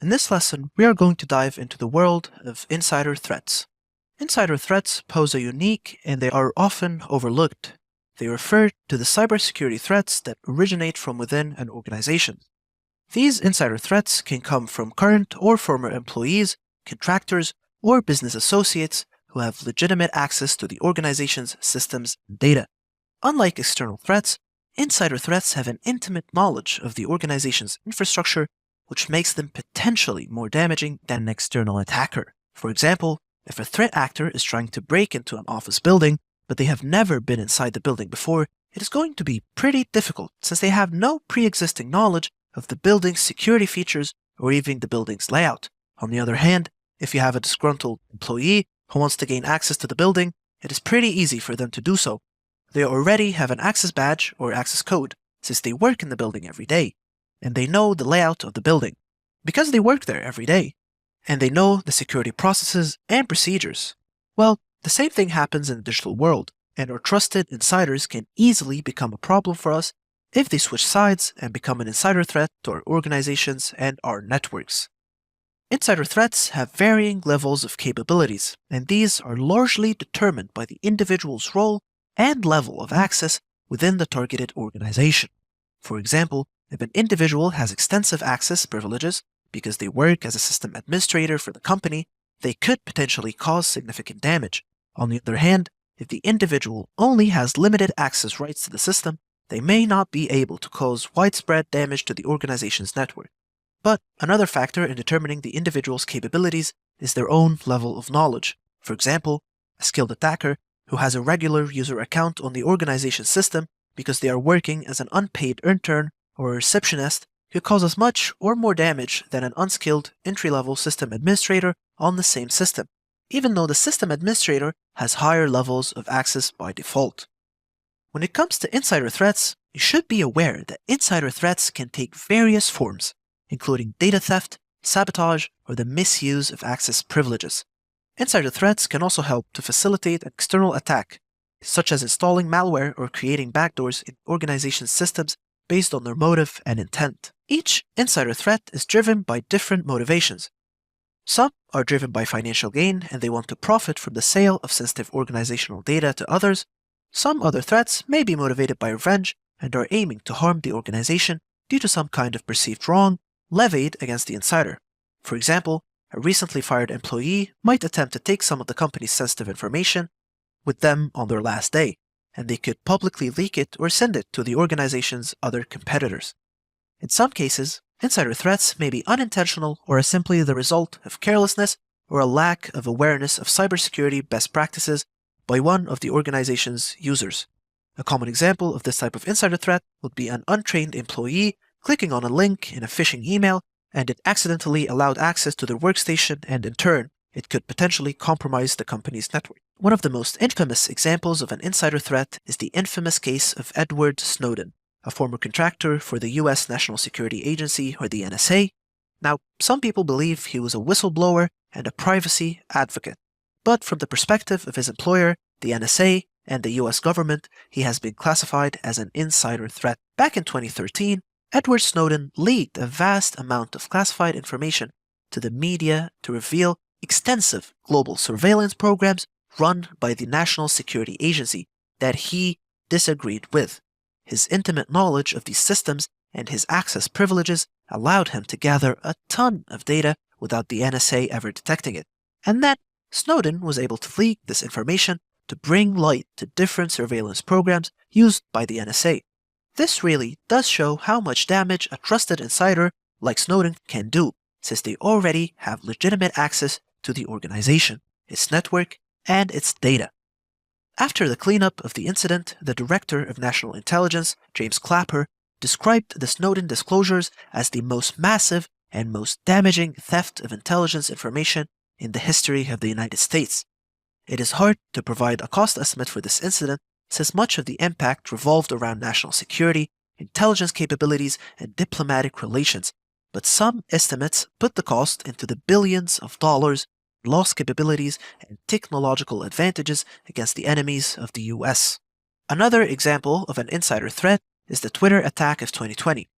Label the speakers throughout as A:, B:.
A: In this lesson, we are going to dive into the world of insider threats. Insider threats pose a unique and they are often overlooked. They refer to the cybersecurity threats that originate from within an organization. These insider threats can come from current or former employees, contractors, or business associates who have legitimate access to the organization's systems and data. Unlike external threats, insider threats have an intimate knowledge of the organization's infrastructure, which makes them potentially more damaging than an external attacker. For example, if a threat actor is trying to break into an office building, but they have never been inside the building before, it is going to be pretty difficult since they have no pre-existing knowledge of the building's security features or even the building's layout. On the other hand, if you have a disgruntled employee who wants to gain access to the building, it is pretty easy for them to do so. They already have an access badge or access code since they work in the building every day, and they know the layout of the building because they work there every day, and they know the security processes and procedures. Well, the same thing happens in the digital world, and our trusted insiders can easily become a problem for us if they switch sides and become an insider threat to our organizations and our networks. Insider threats have varying levels of capabilities, and these are largely determined by the individual's role and level of access within the targeted organization. For example, if an individual has extensive access privileges because they work as a system administrator for the company, they could potentially cause significant damage. On the other hand, if the individual only has limited access rights to the system, they may not be able to cause widespread damage to the organization's network. But another factor in determining the individual's capabilities is their own level of knowledge. For example, a skilled attacker who has a regular user account on the organization's system because they are working as an unpaid intern or a receptionist could cause as much or more damage than an unskilled entry-level system administrator on the same system, even though the system administrator has higher levels of access by default. When it comes to insider threats, you should be aware that insider threats can take various forms, including data theft, sabotage, or the misuse of access privileges. Insider threats can also help to facilitate an external attack, such as installing malware or creating backdoors in organizations' systems based on their motive and intent. Each insider threat is driven by different motivations. Some are driven by financial gain and they want to profit from the sale of sensitive organizational data to others. Some other threats may be motivated by revenge and are aiming to harm the organization due to some kind of perceived wrong levied against the insider. For example, a recently fired employee might attempt to take some of the company's sensitive information with them on their last day, and they could publicly leak it or send it to the organization's other competitors. In some cases, insider threats may be unintentional or are simply the result of carelessness or a lack of awareness of cybersecurity best practices by one of the organization's users. A common example of this type of insider threat would be an untrained employee clicking on a link in a phishing email and it accidentally allowed access to their workstation, and in turn, it could potentially compromise the company's network. One of the most infamous examples of an insider threat is the infamous case of Edward Snowden, a former contractor for the US National Security Agency, or the NSA. Now, some people believe he was a whistleblower and a privacy advocate, but from the perspective of his employer, the NSA, and the US government, he has been classified as an insider threat. Back in 2013, Edward Snowden leaked a vast amount of classified information to the media to reveal extensive global surveillance programs run by the National Security Agency that he disagreed with. His intimate knowledge of these systems and his access privileges allowed him to gather a ton of data without the NSA ever detecting it. And then Snowden was able to leak this information to bring light to different surveillance programs used by the NSA. This really does show how much damage a trusted insider like Snowden can do, since they already have legitimate access to the organization, its network, and its data. After the cleanup of the incident, the Director of National Intelligence, James Clapper, described the Snowden disclosures as the most massive and most damaging theft of intelligence information in the history of the United States. It is hard to provide a cost estimate for this incident since much of the impact revolved around national security, intelligence capabilities, and diplomatic relations, but some estimates put the cost into the billions of dollars, lost capabilities, and technological advantages against the enemies of the US. Another example of an insider threat is the Twitter attack of 2020.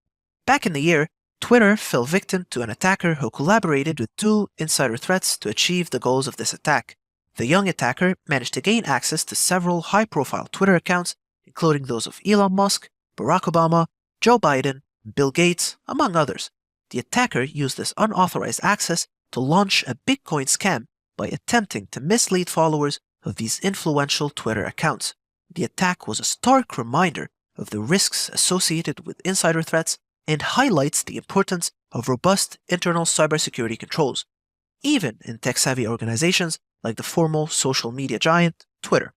A: Back in the year Twitter fell victim to an attacker who collaborated with two insider threats to achieve the goals of this attack. The young attacker managed to gain access to several high-profile Twitter accounts, including those of Elon Musk, Barack Obama, Joe Biden, Bill Gates, among others. The attacker used this unauthorized access to launch a Bitcoin scam by attempting to mislead followers of these influential Twitter accounts. The attack was a stark reminder of the risks associated with insider threats and highlights the importance of robust internal cybersecurity controls, even in tech-savvy organizations like the formal social media giant Twitter.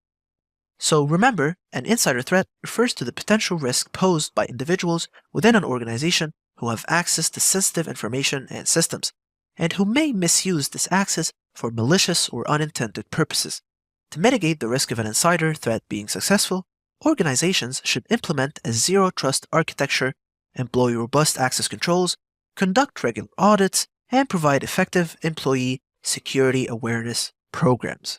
A: So remember, an insider threat refers to the potential risk posed by individuals within an organization who have access to sensitive information and systems, and who may misuse this access for malicious or unintended purposes. To mitigate the risk of an insider threat being successful, organizations should implement a zero-trust architecture, employ robust access controls, conduct regular audits, and provide effective employee security awareness programs.